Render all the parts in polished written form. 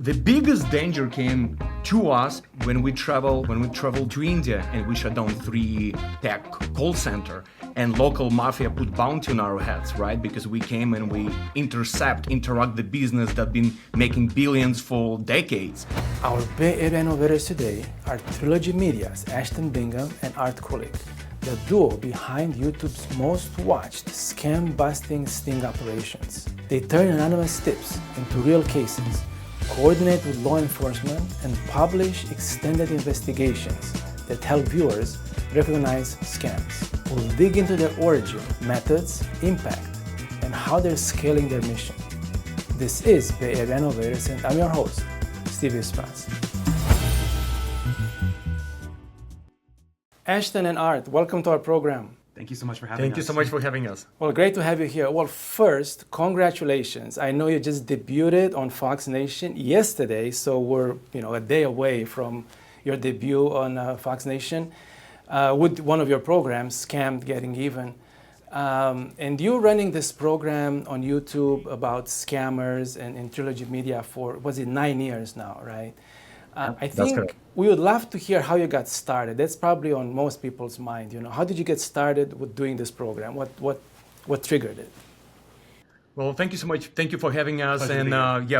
The biggest danger came to us when we traveled to India and we shut down 3 tech call center and local mafia put bounty on our heads, right? Because we came and we interrupt the business that been making billions for decades. Our Bay Area innovators today are Trilogy Media's Ashton and Art Kulik, the duo behind YouTube's most watched scam-busting sting operations. They turn anonymous tips into real cases, coordinate with law enforcement, and publish extended investigations that help viewers recognize scams. We'll dig into their origin, methods, impact, and how they're scaling their mission. This is Bay Area Innovators, and I'm your host, Steve Espas. Ashton and Art, welcome to our program. Thank you so much for having us. Thank you so much for having us. Well, great to have you here. Well, first, congratulations. I know you just debuted on Fox Nation yesterday, so we're a day away from your debut on Fox Nation with one of your programs, Scammed Getting Even. And you're running this program on YouTube about scammers and Trilogy Media for, was it 9 years now, right? I think we would love to hear how you got started. That's probably on most people's mind. How did you get started with doing this program? What triggered it? Well, thank you so much. Thank you for having us. And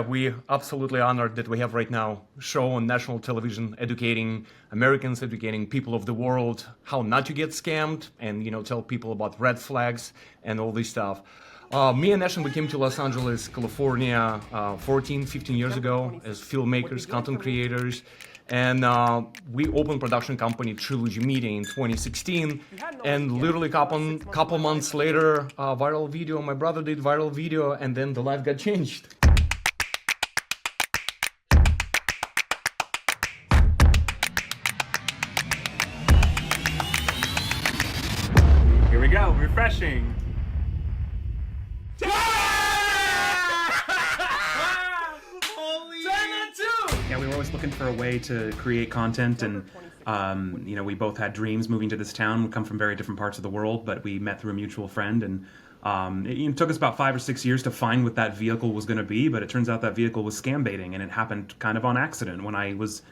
we absolutely honored that we have right now a show on national television educating Americans, educating people of the world how not to get scammed, and tell people about red flags and all this stuff. Me and Ashton, we came to Los Angeles, California 14, 15 years ago as filmmakers, content creators. And we opened production company Trilogy Media in 2016. And literally couple months later, viral video, my brother did viral video, and then the life got changed. Here we go, refreshing. Yeah, we were always looking for a way to create content, and we both had dreams moving to this town. We come from very different parts of the world, but we met through a mutual friend, and it took us about 5 or 6 years to find what that vehicle was going to be, but it turns out that vehicle was scam baiting, and it happened kind of on accident when I was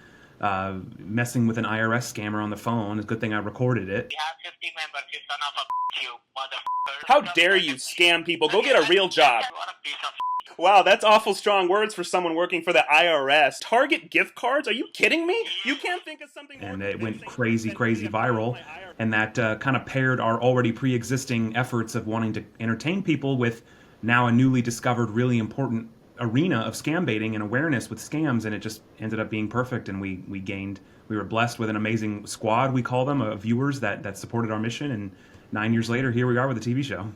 messing with an IRS scammer on the phone. It's a good thing I recorded it. We have 50 members, you son of a you motherfucker. How dare you scam people? Go get a real job. What a piece of Wow, that's awful strong words for someone working for the IRS. Target gift cards? Are you kidding me? You can't think of something more. And it went crazy viral, and that kind of paired our already pre-existing efforts of wanting to entertain people with now a newly discovered really important arena of scam baiting and awareness with scams, and it just ended up being perfect. And we were blessed with an amazing squad, we call them, of viewers that supported our mission, and 9 years later, here we are with a TV show.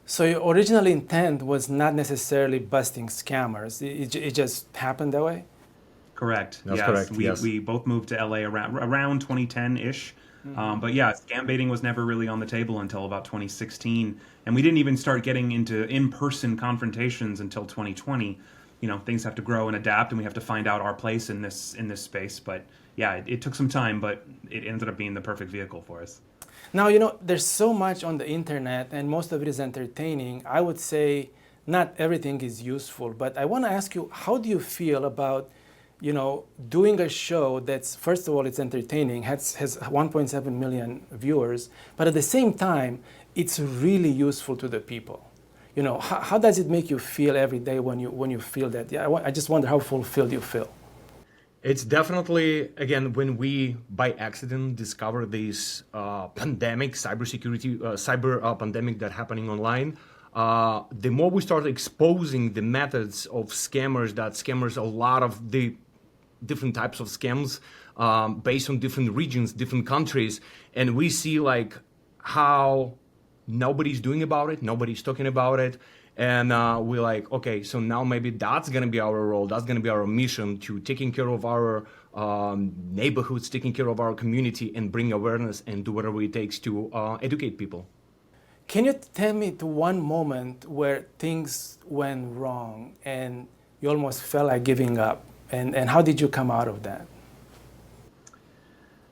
So your original intent was not necessarily busting scammers. It just happened that way? Correct. That's yes. correct. We both moved to LA around 2010-ish. But yeah, scam baiting was never really on the table until about 2016. And we didn't even start getting into in-person confrontations until 2020. Things have to grow and adapt, and we have to find out our place in this space. But yeah, it took some time, but it ended up being the perfect vehicle for us. Now, there's so much on the internet, and most of it is entertaining. I would say not everything is useful, but I want to ask you, how do you feel about, doing a show that's, first of all, it's entertaining, has 1.7 million viewers, but at the same time, it's really useful to the people. How does it make you feel every day when you feel that? Yeah, I just wonder how fulfilled you feel. It's definitely, again, when we, by accident, discover this pandemic, cyber pandemic that's happening online, the more we start exposing the methods of scammers, a lot of the different types of scams based on different regions, different countries, and we see how nobody's doing about it, nobody's talking about it. And we're like, okay, so now maybe that's going to be our role. That's going to be our mission, to taking care of our neighborhoods, taking care of our community, and bring awareness and do whatever it takes to educate people. Can you tell me to one moment where things went wrong and you almost felt like giving up? And how did you come out of that?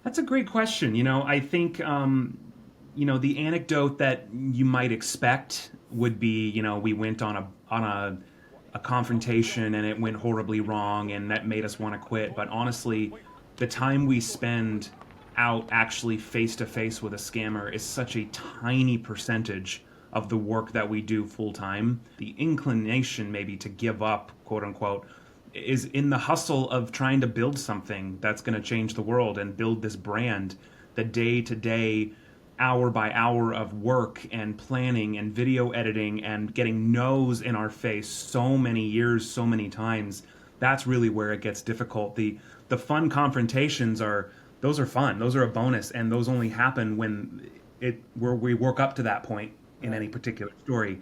That's a great question. I think, the anecdote that you might expect would be, we went on a a confrontation and it went horribly wrong and that made us want to quit. But honestly, the time we spend out actually face to face with a scammer is such a tiny percentage of the work that we do full time. The inclination maybe to give up, quote unquote, is in the hustle of trying to build something that's going to change the world and build this brand. The day to day, hour by hour of work and planning and video editing and getting no's in our face so many years, so many times, that's really where it gets difficult. The fun confrontations are fun. Those are a bonus, and those only happen when we work up to that point in any particular story.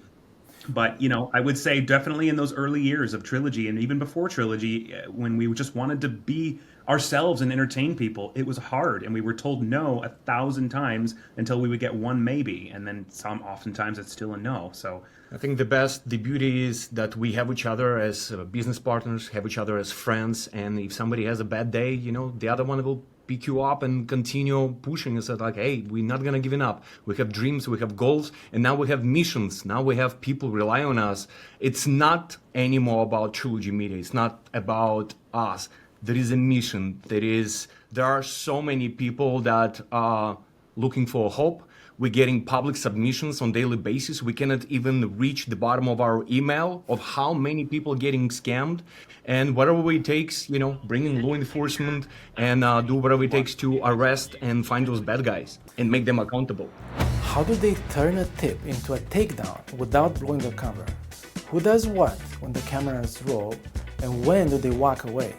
But, I would say definitely in those early years of Trilogy and even before Trilogy, when we just wanted to be ourselves and entertain people, it was hard. And we were told no 1,000 times until we would get one maybe. And then oftentimes it's still a no. So I think the beauty is that we have each other as business partners, have each other as friends. And if somebody has a bad day, the other one will pick you up and continue pushing and say like, hey, we're not going to give up. We have dreams, we have goals, and now we have missions. Now we have people rely on us. It's not anymore about Trilogy Media. It's not about us. There is a mission. There are so many people that are looking for hope. We're getting public submissions on daily basis. We cannot even reach the bottom of our email of how many people are getting scammed. And whatever it takes, bring in law enforcement and do whatever it takes to arrest and find those bad guys and make them accountable. How do they turn a tip into a takedown without blowing the cover? Who does what when the cameras roll, and when do they walk away?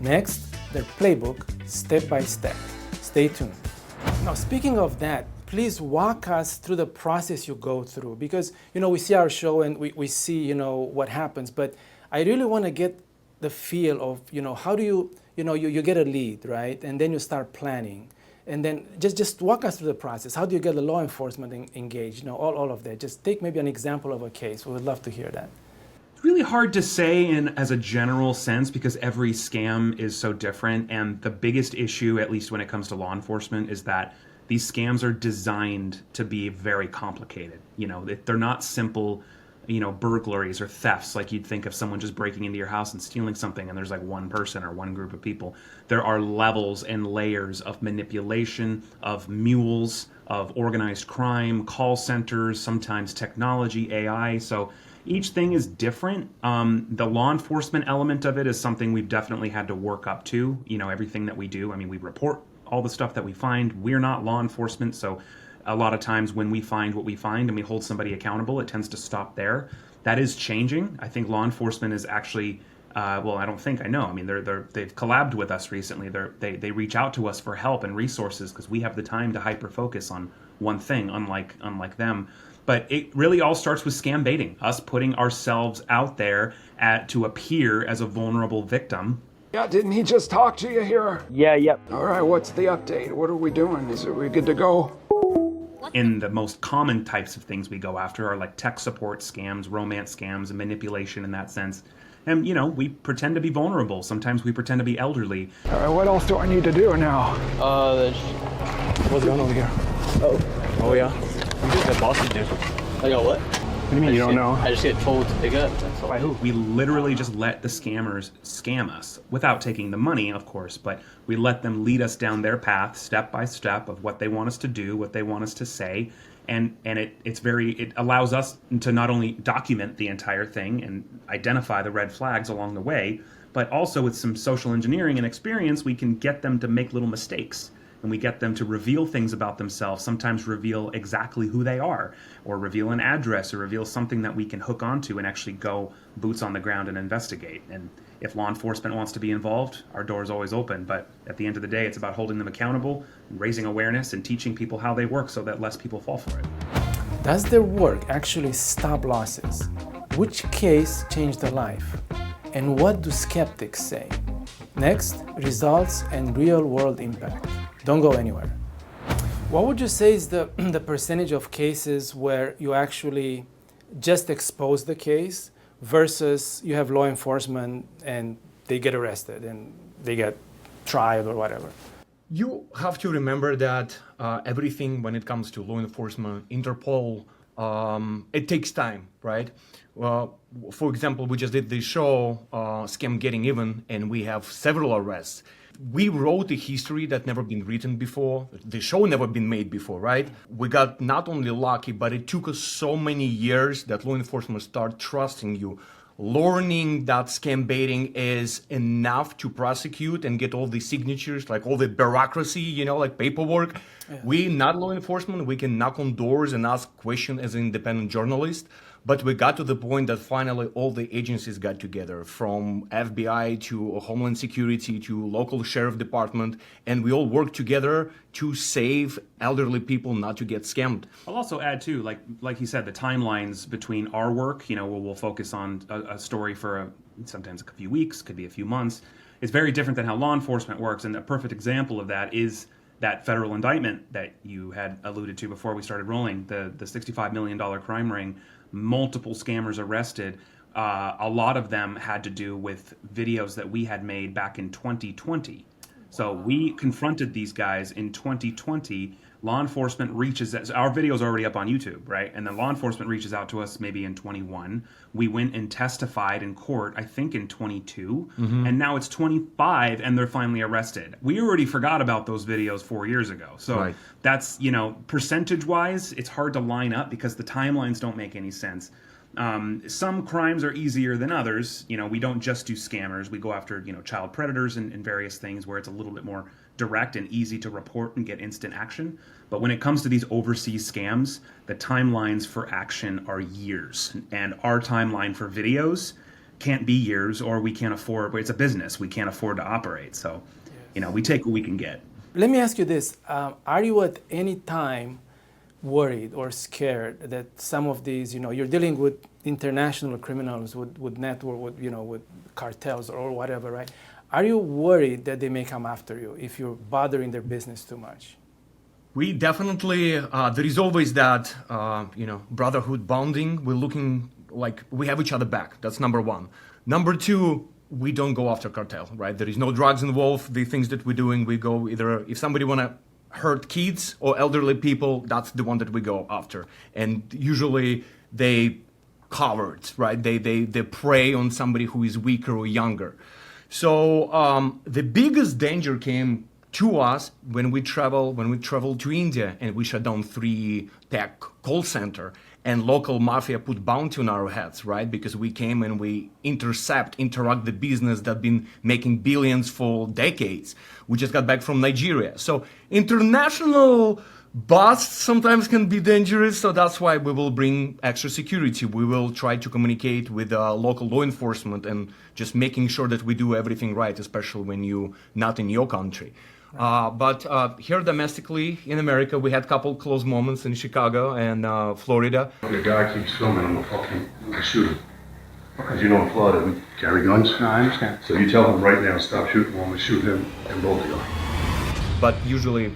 Next, their playbook, step by step. Stay tuned. Now, speaking of that, please walk us through the process you go through, because we see our show and we see what happens, but I really want to get the feel of how do you get a lead, right, and then you start planning, and then just walk us through the process. How do you get the law enforcement engaged? All of that. Just take maybe an example of a case. We would love to hear that. It's really hard to say as a general sense because every scam is so different, and the biggest issue, at least when it comes to law enforcement, is that these scams are designed to be very complicated. They're not simple, burglaries or thefts like you'd think of someone just breaking into your house and stealing something and there's like one person or one group of people. There are levels and layers of manipulation, of mules, of organized crime, call centers, sometimes technology, AI. So each thing is different. The law enforcement element of it is something we've definitely had to work up to. Everything that we do, we report all the stuff that we find. We're not law enforcement, so a lot of times when we find what we find and we hold somebody accountable, it tends to stop there. That is changing. I think law enforcement is actually, I know. They've collabed with us recently. They reach out to us for help and resources because we have the time to hyper focus on one thing, unlike them. But it really all starts with scam baiting, us putting ourselves out there to appear as a vulnerable victim. Yeah, didn't he just talk to you here? Yeah, yep. All right, what's the update? What are we doing? Are we good to go? And the most common types of things we go after are like tech support scams, romance scams, and manipulation in that sense. And, we pretend to be vulnerable. Sometimes we pretend to be elderly. All right, what else do I need to do now? What's going on over here? Oh yeah. You just got busted, dude. I got what? What do you mean you don't know? I just get told to pick up. That's all. By who? We literally just let the scammers scam us without taking the money, of course, but we let them lead us down their path step by step of what they want us to do, what they want us to say. And it allows us to not only document the entire thing and identify the red flags along the way, but also with some social engineering and experience, we can get them to make little mistakes. And we get them to reveal things about themselves, sometimes reveal exactly who they are, or reveal an address, or reveal something that we can hook onto and actually go boots on the ground and investigate. And if law enforcement wants to be involved, our door is always open. But at the end of the day, it's about holding them accountable, raising awareness, and teaching people how they work so that less people fall for it. Does their work actually stop losses? Which case changed their life? And what do skeptics say? Next, results and real-world impact. Don't go anywhere. What would you say is the percentage of cases where you actually just expose the case versus you have law enforcement and they get arrested and they get tried or whatever? You have to remember that everything when it comes to law enforcement, Interpol it takes time, right? For example, we just did the show, Scam Getting Even, and we have several arrests. We wrote a history that never been written before. The show never been made before, right? We got not only lucky, but it took us so many years that law enforcement start trusting you. Learning that scam baiting is enough to prosecute and get all the signatures, like all the bureaucracy, like paperwork. Yeah. We, not law enforcement, we can knock on doors and ask questions as an independent journalist. But we got to the point that finally all the agencies got together, from FBI to Homeland Security to local sheriff department, and we all worked together to save elderly people not to get scammed. I'll also add too, like you said, the timelines between our work, we'll focus on a story for sometimes a few weeks, could be a few months. It's very different than how law enforcement works, and a perfect example of that is that federal indictment that you had alluded to before we started rolling, the $65 million crime ring. Multiple scammers arrested. A lot of them had to do with videos that we had made back in 2020. So we confronted these guys in 2020. Law enforcement reaches out. Our video's already up on YouTube, right? And then law enforcement reaches out to us maybe in 21. We went and testified in court, I think in 22. Mm-hmm. And now it's 25 and they're finally arrested. We already forgot about those videos 4 years ago. So right. That's, percentage-wise, it's hard to line up because the timelines don't make any sense. Some crimes are easier than others. We don't just do scammers. We go after, child predators and various things where it's a little bit more direct and easy to report and get instant action. But when it comes to these overseas scams, the timelines for action are years. And our timeline for videos can't be years, or we can't afford, but it's a business. We can't afford to operate. So, we take what we can get. Let me ask you this. Are you at any time worried or scared that some of these, you're dealing with international criminals, with network, with cartels or whatever, right? Are you worried that they may come after you if you're bothering their business too much? We definitely, there is always that, brotherhood bonding. We're looking like we have each other back. That's number one. Number two, we don't go after cartel, right? There is no drugs involved. The things that we're doing, we go either, if somebody want to hurt kids or elderly people, that's the one that we go after. And usually they covered, right? They prey on somebody who is weaker or younger. So the biggest danger came to us when we traveled to India and we shut down 3 tech call center, and local mafia put bounty on our heads, right? Because we came and we interrupt the business that been making billions for decades. We just got back from Nigeria. So international busts sometimes can be dangerous, so that's why we will bring extra security. We will try to communicate with local law enforcement and just making sure that we do everything right, especially when you're not in your country. But here domestically in America, we had a couple close moments in Chicago and Florida. The guy keeps filming, I'm gonna shoot him. Because in Florida, we carry guns. No, I understand. So you tell him right now, stop shooting, I'm gonna shoot him and both of you. But usually,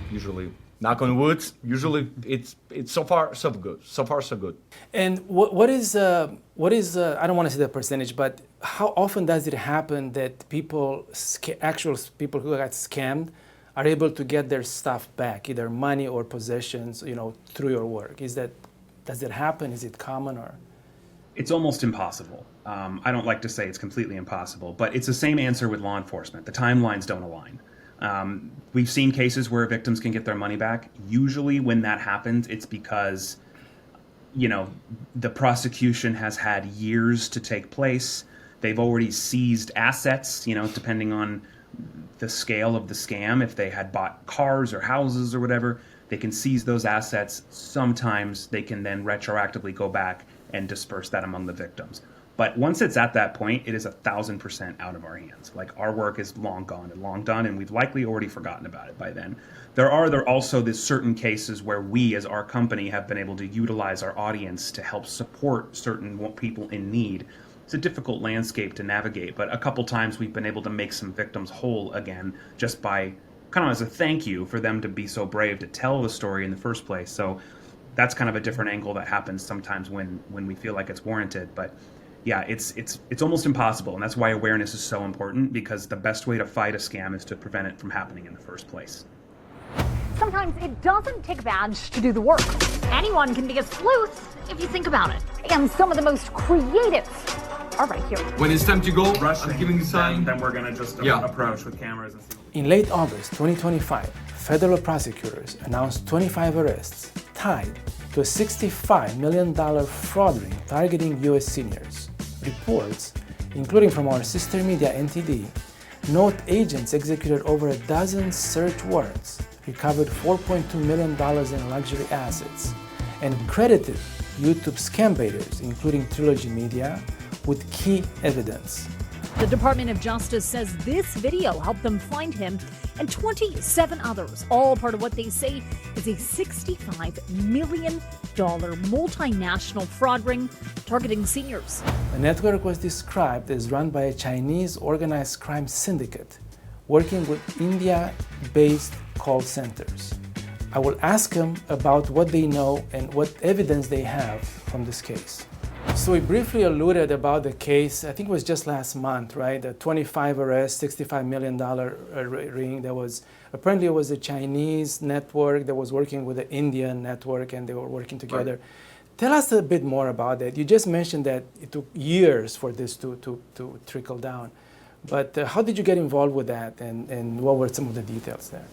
knock on wood, usually it's so far so good. So far so good. And what is I don't want to say the percentage, but how often does it happen that actual people who got scammed are able to get their stuff back, either money or possessions, through your work? Does it happen? Is it common or? It's almost impossible. I don't like to say it's completely impossible, but it's the same answer with law enforcement. The timelines don't align. We've seen cases where victims can get their money back. Usually when that happens, it's because, the prosecution has had years to take place. They've already seized assets, depending on the scale of the scam. If they had bought cars or houses or whatever, they can seize those assets. Sometimes they can then retroactively go back and disperse that among the victims. But once it's at that point, it is 1,000% out of our hands. Like, our work is long gone and long done, and we've likely already forgotten about it by then. There are also these certain cases where we, as our company, have been able to utilize our audience to help support certain people in need. It's a difficult landscape to navigate, but a couple times we've been able to make some victims whole again, just by kind of as a thank you for them to be so brave to tell the story in the first place. So that's kind of a different angle that happens sometimes when we feel like it's warranted. But yeah, it's almost impossible, and that's why awareness is so important, because the best way to fight a scam is to prevent it from happening in the first place. Sometimes it doesn't take a badge to do the work. Anyone can be a sleuth if you think about it. And some of the most creative are right here. When it's time to go, I'm giving the sign. Then we're gonna just approach with cameras and see. In late August 2025, federal prosecutors announced 25 arrests tied to a $65 million fraud ring targeting U.S. seniors. Reports, including from our sister media NTD, note agents executed over a dozen search warrants, recovered $4.2 million in luxury assets, and credited YouTube scam baiters, including Trilogy Media, with key evidence. The Department of Justice says this video helped them find him and 27 others, all part of what they say is a $65 million multinational fraud ring targeting seniors. The network was described as run by a Chinese organized crime syndicate working with India-based call centers. I will ask them about what they know and what evidence they have from this case. So we briefly alluded about the case, I think it was just last month, right? The 25 arrests, $65 million ring. Apparently it was a Chinese network that was working with the Indian network and they were working together. Right. Tell us a bit more about that. You just mentioned that it took years for this to trickle down. But how did you get involved with that and what were some of the details there?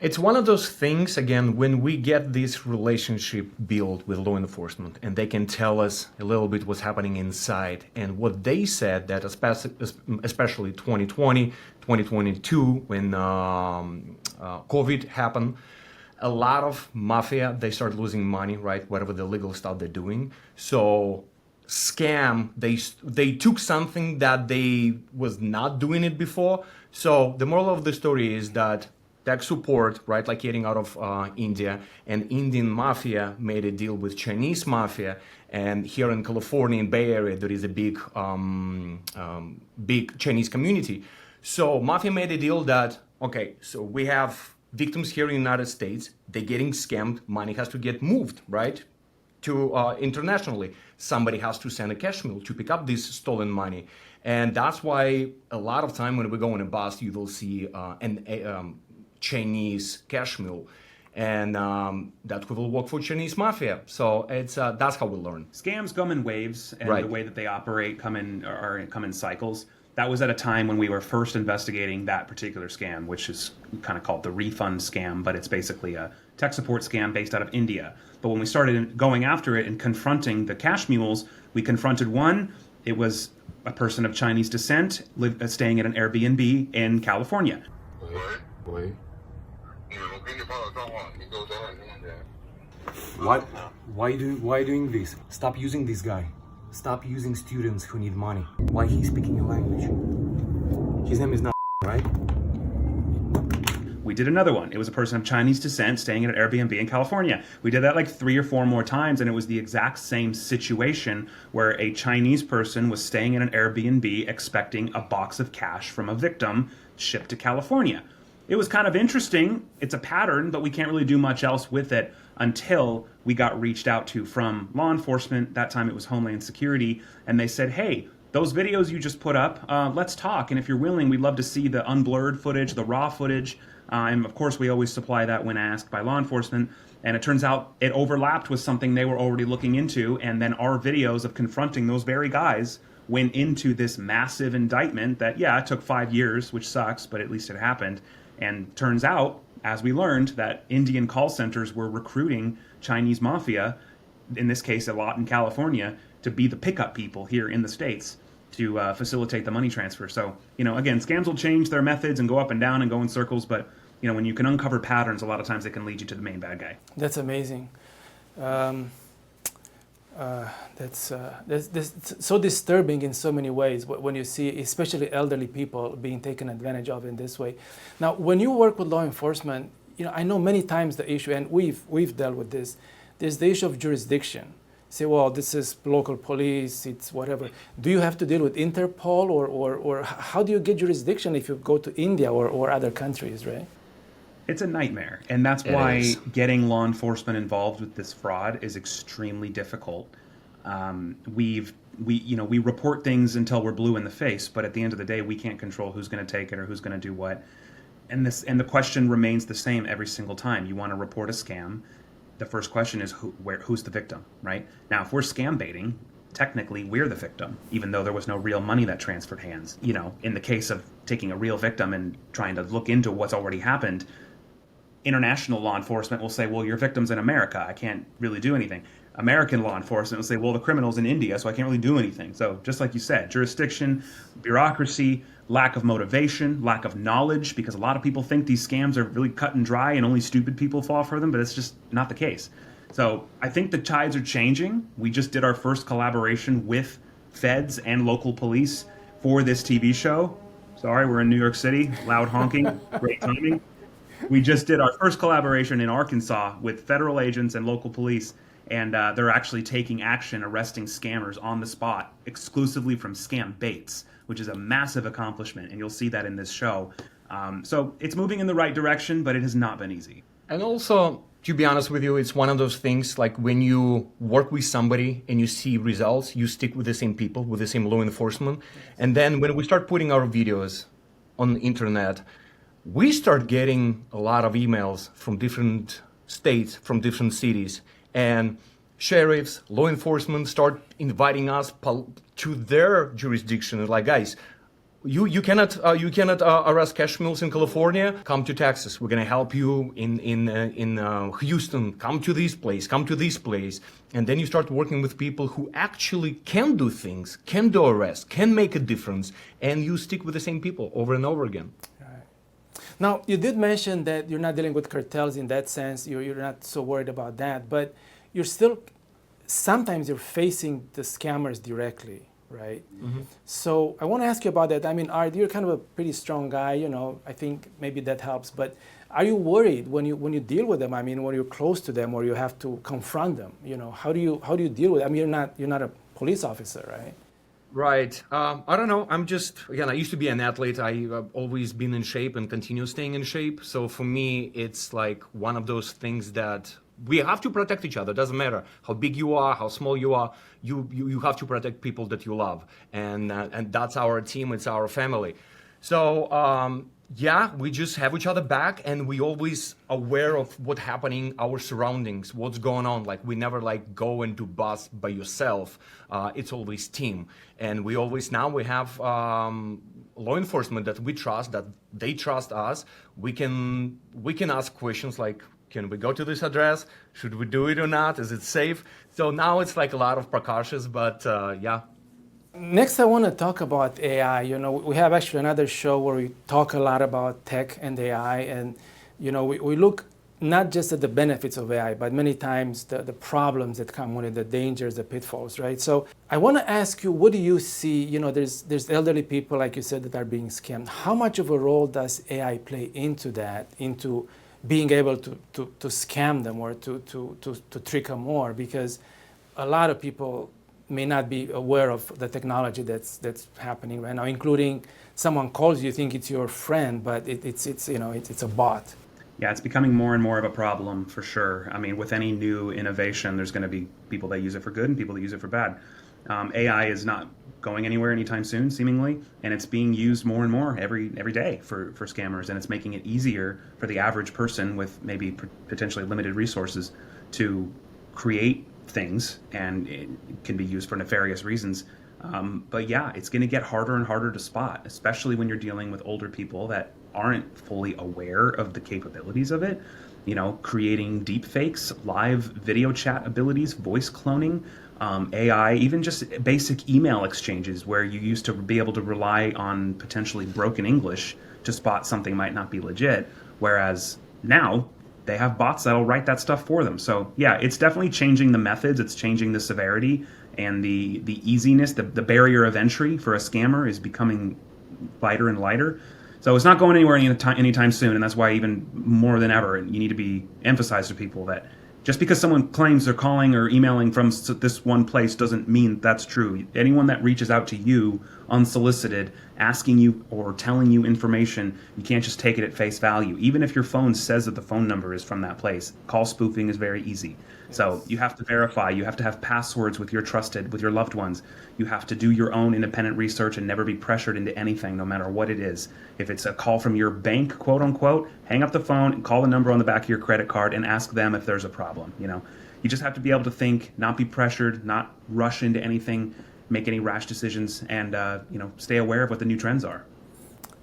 It's one of those things, again, when we get this relationship built with law enforcement and they can tell us a little bit what's happening inside. And what they said that especially 2020, 2022, when COVID happened, a lot of mafia, they start losing money, right? Whatever the legal stuff they're doing. So scam, they took something that they was not doing it before. So the moral of the story is that tech support, right, like getting out of India, and Indian mafia made a deal with Chinese mafia. And here in California, in Bay Area, there is a big Chinese community. So mafia made a deal that, okay, so we have victims here in the United States, they're getting scammed, money has to get moved, right, to internationally. Somebody has to send a cash mule to pick up this stolen money. And that's why a lot of time when we go on a bus, you will see Chinese cash mule, and that will work for Chinese mafia. So it's that's how we learn. Scams come in waves, and right. The way that they operate come in cycles. That was at a time when we were first investigating that particular scam, which is kind of called the refund scam, but it's basically a tech support scam based out of India. But when we started going after it and confronting the cash mules, we confronted one. It was a person of Chinese descent staying at an Airbnb in California. Wait. Why are you doing this? Stop using this guy. Stop using students who need money. Why he's speaking your language? His name is not right? We did another one. It was a person of Chinese descent staying at an Airbnb in California. We did that like 3 or 4 more times, and it was the exact same situation where a Chinese person was staying at an Airbnb expecting a box of cash from a victim shipped to California. It was kind of interesting. It's a pattern, but we can't really do much else with it until we got reached out to from law enforcement. That time it was Homeland Security, and they said, hey, those videos you just put up, let's talk. And if you're willing, we'd love to see the unblurred footage, the raw footage. And of course, we always supply that when asked by law enforcement. And it turns out it overlapped with something they were already looking into. And then our videos of confronting those very guys went into this massive indictment that, yeah, it took 5 years, which sucks, but at least it happened. And turns out, as we learned, that Indian call centers were recruiting Chinese mafia, in this case a lot in California, to be the pickup people here in the States to facilitate the money transfer. So, again, scams will change their methods and go up and down and go in circles, but, when you can uncover patterns, a lot of times it can lead you to the main bad guy. That's amazing. That's so disturbing in so many ways when you see especially elderly people being taken advantage of in this way. Now, when you work with law enforcement, I know many times the issue, and we've dealt with this, there's the issue of jurisdiction. Say, well, this is local police, it's whatever. Do you have to deal with Interpol or how do you get jurisdiction if you go to India or other countries, right? It's a nightmare, and that's why getting law enforcement involved with this fraud is extremely difficult. We report things until we're blue in the face, but at the end of the day, we can't control who's going to take it or who's going to do what. and the question remains the same every single time. You want to report a scam, the first question is who's the victim, right? Now, if we're scam baiting, technically we're the victim, even though there was no real money that transferred hands. You know, in the case of taking a real victim and trying to look into what's already happened, international law enforcement will say, well, your victim's in America, I can't really do anything. American law enforcement will say, well, the criminal's in India, so I can't really do anything. So just like you said, jurisdiction, bureaucracy, lack of motivation, lack of knowledge, because a lot of people think these scams are really cut and dry and only stupid people fall for them, but it's just not the case. So I think the tides are changing. We just did our first collaboration with feds and local police for this TV show. Sorry, we're in New York City, loud honking, great timing. We just did our first collaboration in Arkansas with federal agents and local police, and they're actually taking action, arresting scammers on the spot, exclusively from scam baits, which is a massive accomplishment, and you'll see that in this show. So it's moving in the right direction, but it has not been easy. And also, to be honest with you, it's one of those things like when you work with somebody and you see results, you stick with the same people, with the same law enforcement. And then when we start putting our videos on the internet, we start getting a lot of emails from different states, from different cities. And sheriffs, law enforcement start inviting us to their jurisdiction. Like, guys, you cannot arrest cash mules in California. Come to Texas. We're gonna help you in Houston. Come to this place. Come to this place. And then you start working with people who actually can do things, can do arrests, can make a difference, and you stick with the same people over and over again. Now, you did mention that you're not dealing with cartels in that sense. You're not so worried about that, but you're still, sometimes you're facing the scammers directly, right? Mm-hmm. So I want to ask you about that. I mean, Art, you're kind of a pretty strong guy, you know, I think maybe that helps, but are you worried when you deal with them? I mean, when you're close to them or you have to confront them, you know, how do you deal with it? I mean, you're not a police officer, right? Right. I don't know. I'm just, again, I used to be an athlete. I've always been in shape and continue staying in shape. So for me, it's like one of those things that we have to protect each other. Doesn't matter how big you are, how small you are. You have to protect people that you love. And that's our team. It's our family. So, yeah, we just have each other back, and we always aware of what's happening, our surroundings, what's going on. Like, we never like go and do bus by yourself. It's always team. And we always, now we have law enforcement that we trust, that they trust us. We can ask questions like, can we go to this address? Should we do it or not? Is it safe? So now it's like a lot of precautions, but yeah. Next, I want to talk about AI. You know, we have actually another show where we talk a lot about tech and AI, and you know, we look not just at the benefits of AI, but many times the problems that come with it, the dangers, the pitfalls, right? So I want to ask you, what do you see? You know, there's elderly people, like you said, that are being scammed. How much of a role does AI play into that, into being able to scam them or to trick them more? Because a lot of people may not be aware of the technology that's happening right now, including someone calls you, think it's your friend, but it's a bot. Yeah, it's becoming more and more of a problem for sure. I mean, with any new innovation, there's going to be people that use it for good and people that use it for bad. AI is not going anywhere anytime soon, seemingly, and it's being used more and more every day for scammers, and it's making it easier for the average person with maybe potentially limited resources to create things, and it can be used for nefarious reasons. But yeah, it's going to get harder and harder to spot, especially when you're dealing with older people that aren't fully aware of the capabilities of it. You know, creating deepfakes, live video chat abilities, voice cloning, AI, even just basic email exchanges where you used to be able to rely on potentially broken English to spot something might not be legit, whereas now they have bots that'll write that stuff for them. So yeah, it's definitely changing the methods, it's changing the severity, and the easiness, the barrier of entry for a scammer is becoming lighter and lighter. So it's not going anywhere anytime soon, and that's why even more than ever, you need to be emphasized to people that just because someone claims they're calling or emailing from this one place doesn't mean that's true. Anyone that reaches out to you unsolicited asking you or telling you information, you can't just take it at face value. Even if your phone says that the phone number is from that place, call spoofing is very easy. Yes. So you have to verify, you have to have passwords with your loved ones. You have to do your own independent research and never be pressured into anything, no matter what it is. If it's a call from your bank, quote unquote, hang up the phone and call the number on the back of your credit card and ask them if there's a problem. You just have to be able to think, not be pressured, not rush into anything, make any rash decisions, and stay aware of what the new trends are.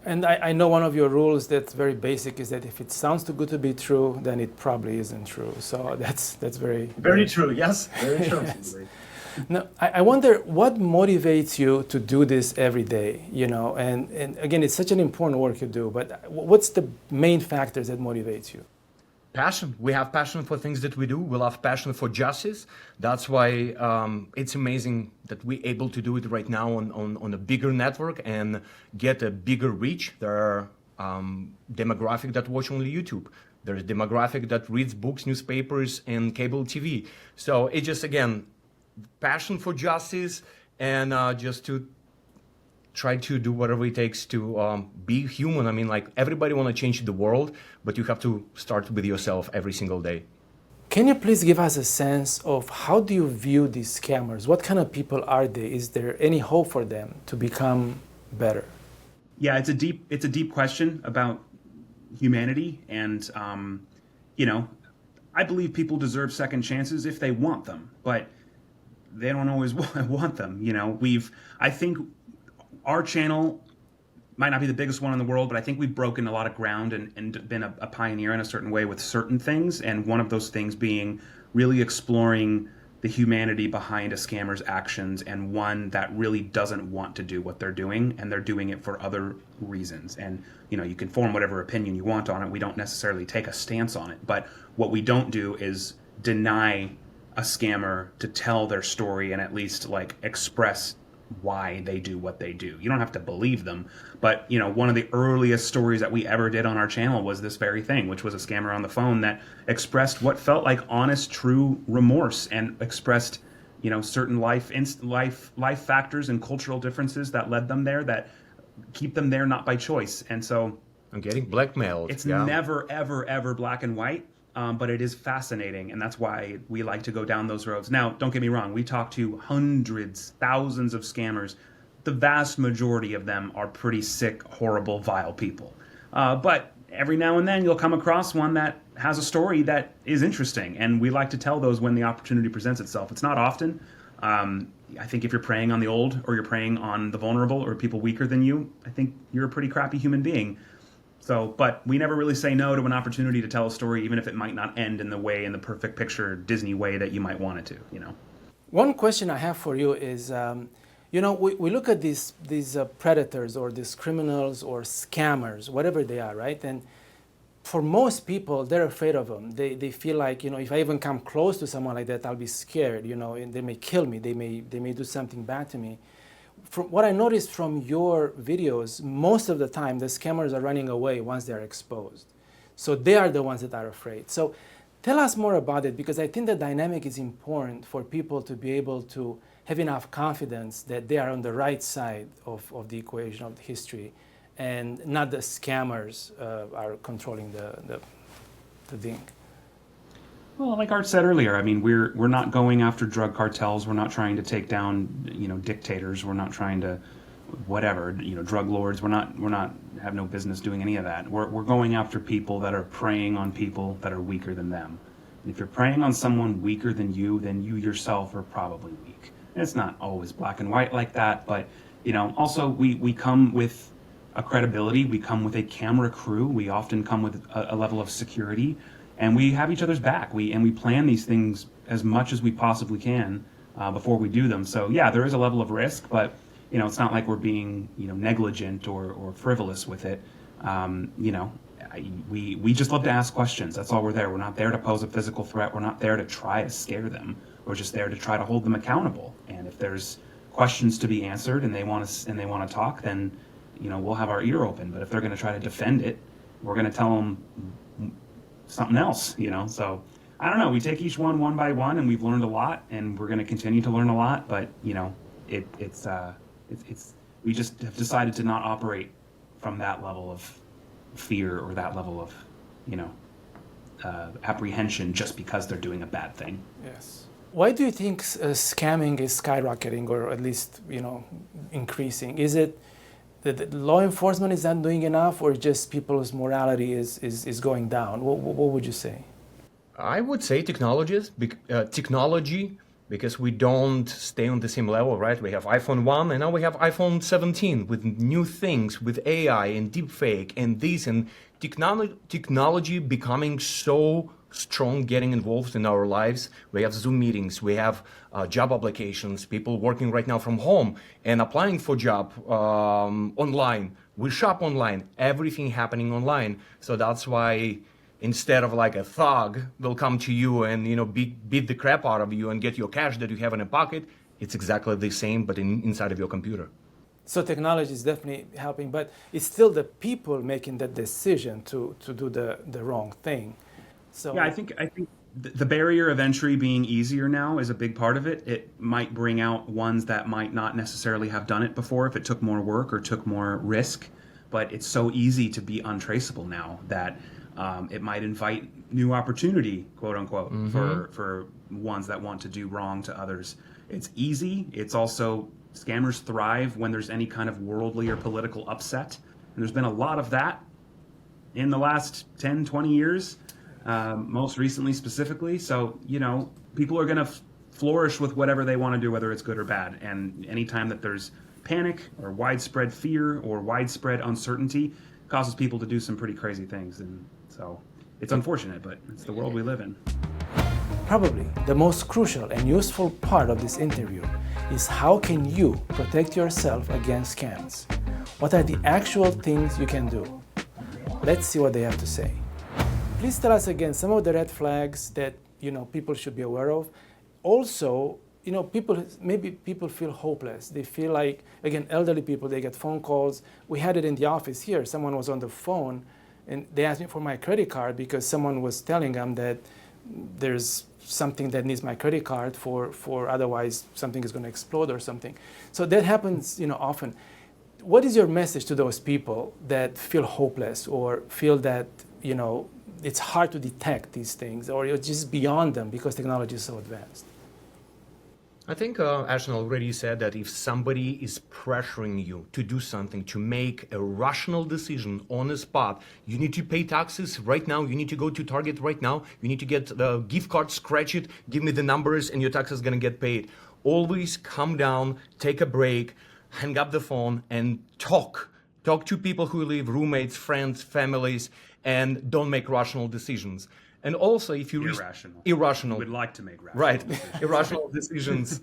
And I know one of your rules that's very basic is that if it sounds too good to be true, then it probably isn't true. So that's very true. Yes, very true. Yes. Now, I wonder what motivates you to do this every day, and again, it's such an important work you do, but what's the main factors that motivates you? Passion. We have passion for things that we do. We love passion for justice. That's why it's amazing that we're able to do it right now on a bigger network and get a bigger reach. There are demographic that watch only YouTube. There's demographic that reads books, newspapers, and cable TV. So it's just, again, passion for justice and just to try to do whatever it takes to be human. I mean, like, everybody want to change the world, but you have to start with yourself every single day. Can you please give us a sense of how do you view these scammers? What kind of people are they? Is there any hope for them to become better? Yeah, it's a deep question about humanity, and I believe people deserve second chances if they want them, but they don't always want them. I think our channel might not be the biggest one in the world, but I think we've broken a lot of ground and been a pioneer in a certain way with certain things. And one of those things being really exploring the humanity behind a scammer's actions, and one that really doesn't want to do what they're doing, and they're doing it for other reasons. And, you can form whatever opinion you want on it. We don't necessarily take a stance on it. But what we don't do is deny a scammer to tell their story and at least express why they do what they do. You don't have to believe them, but one of the earliest stories that we ever did on our channel was this very thing, which was a scammer on the phone that expressed what felt like honest, true remorse, and expressed certain life factors and cultural differences that led them there, that keep them there not by choice. And so I'm getting blackmailed. It's never ever black and white. But it is fascinating, and that's why we like to go down those roads. Now, don't get me wrong, we talk to hundreds, thousands of scammers. The vast majority of them are pretty sick, horrible, vile people. But every now and then you'll come across one that has a story that is interesting, and we like to tell those when the opportunity presents itself. It's not often. I think if you're preying on the old, or you're preying on the vulnerable, or people weaker than you, I think you're a pretty crappy human being. So, but we never really say no to an opportunity to tell a story, even if it might not end in the perfect picture Disney way that you might want it to, One question I have for you is, we look at these predators or these criminals or scammers, whatever they are, right? And for most people, they're afraid of them. They feel like, if I even come close to someone like that, I'll be scared, and they may kill me. They may do something bad to me. From what I noticed from your videos, most of the time the scammers are running away once they're exposed. So they are the ones that are afraid. So tell us more about it, because I think the dynamic is important for people to be able to have enough confidence that they are on the right side of the equation of the history, and not the scammers are controlling the thing. Well, like Art said earlier, I mean, we're not going after drug cartels. We're not trying to take down, dictators. We're not trying to, whatever, drug lords. We're not have no business doing any of that. We're going after people that are preying on people that are weaker than them. And if you're preying on someone weaker than you, then you yourself are probably weak. And it's not always black and white like that, but also we come with a credibility. We come with a camera crew. We often come with a level of security. And we have each other's back. We plan these things as much as we possibly can before we do them. So yeah, there is a level of risk, but it's not like we're being negligent or frivolous with it. We just love to ask questions. That's all we're there. We're not there to pose a physical threat. We're not there to try to scare them. We're just there to try to hold them accountable. And if there's questions to be answered and they want to talk, then we'll have our ear open. But if they're going to try to defend it, we're going to tell them something else, so I don't know, we take each one by one, and we've learned a lot, and we're going to continue to learn a lot, but it's We just have decided to not operate from that level of fear or that level of, apprehension just because they're doing a bad thing. Yes. Why do you think scamming is skyrocketing, or at least increasing? Is it that law enforcement is not doing enough, or just people's morality is going down? What would you say? I would say technology, because we don't stay on the same level, right? We have iPhone 1 and now we have iPhone 17 with new things, with AI and deepfake and this, and technology becoming so strong, getting involved in our lives. We have Zoom meetings, we have job applications, people working right now from home and applying for job online. We shop online, everything happening online. So that's why instead of like a thug will come to you and beat the crap out of you and get your cash that you have in a pocket, it's exactly the same, but inside of your computer. So technology is definitely helping, but it's still the people making the decision to do the wrong thing. So yeah, I think the barrier of entry being easier now is a big part of it. It might bring out ones that might not necessarily have done it before if it took more work or took more risk, but it's so easy to be untraceable now that it might invite new opportunity, quote unquote, for ones that want to do wrong to others. It's easy. It's also, scammers thrive when there's any kind of worldly or political upset. And there's been a lot of that in the last 10, 20 years, most recently specifically. So, people are going to flourish with whatever they want to do, whether it's good or bad. And anytime that there's panic or widespread fear or widespread uncertainty, causes people to do some pretty crazy things. And so it's unfortunate, but it's the world we live in. Probably the most crucial and useful part of this interview is how can you protect yourself against scams? What are the actual things you can do? Let's see what they have to say. Please tell us again some of the red flags that people should be aware of. Also, people feel hopeless. They feel like, again, elderly people, they get phone calls. We had it in the office here. Someone was on the phone and they asked me for my credit card because someone was telling them that there's something that needs my credit card for otherwise something is going to explode or something. So that happens, often. What is your message to those people that feel hopeless or feel that, it's hard to detect these things, or you're just beyond them because technology is so advanced? I think Ashton already said that if somebody is pressuring you to do something, to make a rational decision on the spot, you need to pay taxes right now, you need to go to Target right now, you need to get the gift card, scratch it, give me the numbers, and your tax is going to get paid. Always calm down, take a break, hang up the phone, and talk. Talk to people who live, roommates, friends, families, and don't make rational decisions. And also, if you irrational, would like to make irrational decisions.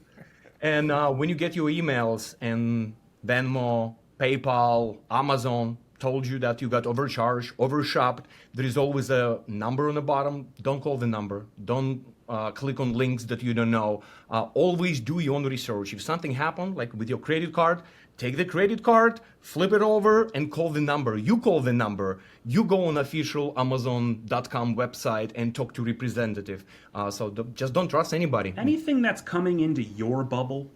And when you get your emails and Venmo, PayPal, Amazon told you that you got overcharged, overshopped, there is always a number on the bottom. Don't call the number. Don't click on links that you don't know. Always do your own research. If something happened, like with your credit card, take the credit card, flip it over, and call the number. You call the number. You go on official Amazon.com website and talk to representative. Just don't trust anybody. Anything that's coming into your bubble,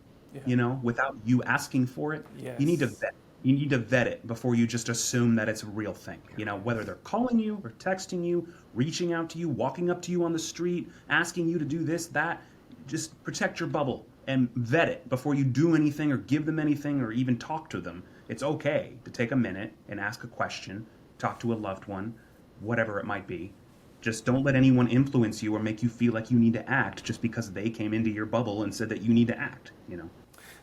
without you asking for it, yes. You need to vet. You need to vet it before you just assume that it's a real thing. Whether they're calling you or texting you, reaching out to you, walking up to you on the street, asking you to do this, that, just protect your bubble and vet it before you do anything or give them anything or even talk to them. It's okay to take a minute and ask a question, talk to a loved one, whatever it might be. Just don't let anyone influence you or make you feel like you need to act just because they came into your bubble and said that you need to act,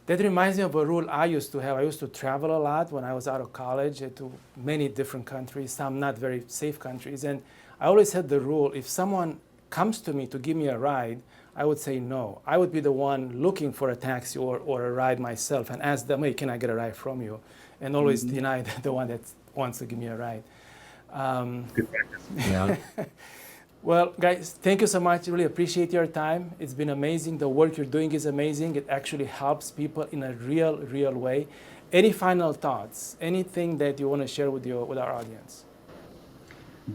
That reminds me of a rule I used to have. I used to travel a lot when I was out of college to many different countries, some not very safe countries. And I always had the rule, if someone comes to me to give me a ride, I would say no. I would be the one looking for a taxi or a ride myself and ask them, hey, can I get a ride from you? And always deny the one that wants to give me a ride. Good practice. Yeah. Well, guys, thank you so much. Really appreciate your time. It's been amazing. The work you're doing is amazing. It actually helps people in a real way. Any final thoughts? Anything that you want to share with our audience?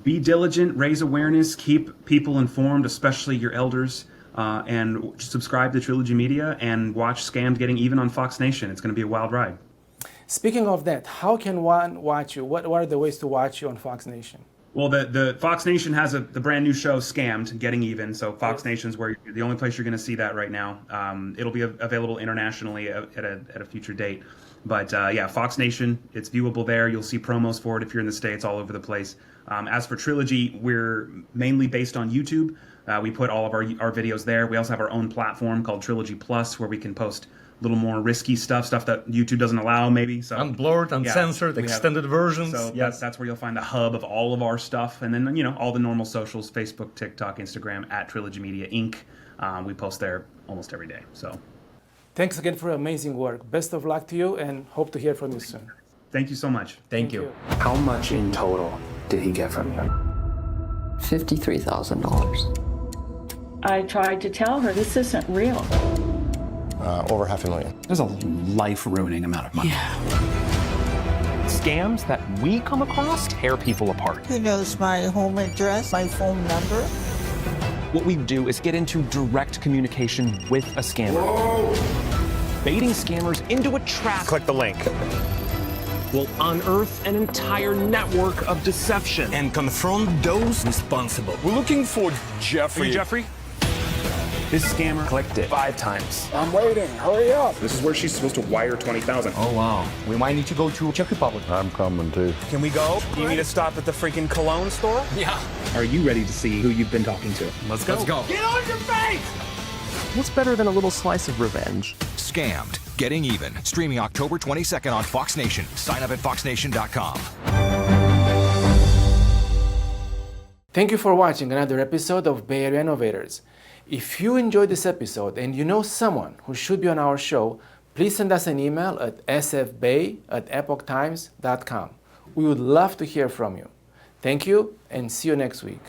Be diligent, raise awareness, keep people informed, especially your elders, and subscribe to Trilogy Media and watch Scammed Getting Even on Fox Nation. It's going to be a wild ride. Speaking of that, how can one watch you? What are the ways to watch you on Fox Nation? Well, the Fox Nation has the brand new show, Scammed, Getting Even. So Fox Nation's the only place you're going to see that right now. It'll be available internationally at a future date. But yeah, Fox Nation, it's viewable there. You'll see promos for it if you're in the States, all over the place. As for Trilogy, we're mainly based on YouTube. We put all of our videos there. We also have our own platform called Trilogy Plus, where we can post a little more risky stuff that YouTube doesn't allow, maybe. So Unblurred, uncensored, extended versions. So yes. that's where you'll find the hub of all of our stuff. And then, all the normal socials, Facebook, TikTok, Instagram, at Trilogy Media Inc. We post there almost every day. So Thanks again for amazing work. Best of luck to you, and hope to hear from you soon. thank you so much. Thank you. How much in total did he get from you? $53,000. I tried to tell her this isn't real. Over $500,000. There's a life-ruining amount of money. Yeah. Scams that we come across tear people apart. He knows my home address, my phone number. What we do is get into direct communication with a scammer. Whoa. Baiting scammers into a trap. Click the link. Will unearth an entire network of deception. And confront those responsible. We're looking for Jeffrey. Jeffrey? This scammer Clicked it 5 times. I'm waiting. Hurry up. This is where she's supposed to wire $20,000. Oh, wow. We might need to go to Czech Republic. I'm coming too. Can we go? You need to stop at the freaking cologne store? Yeah. Are you ready to see who you've been talking to? Let's go. Get on your face! What's better than a little slice of revenge? Scammed, Getting Even, streaming October 22nd on Fox Nation. Sign up at foxnation.com. Thank you for watching another episode of Bay Area Innovators. If you enjoyed this episode and you know someone who should be on our show, please send us an email at sfbay@epochtimes.com. We would love to hear from you. Thank you, and see you next week.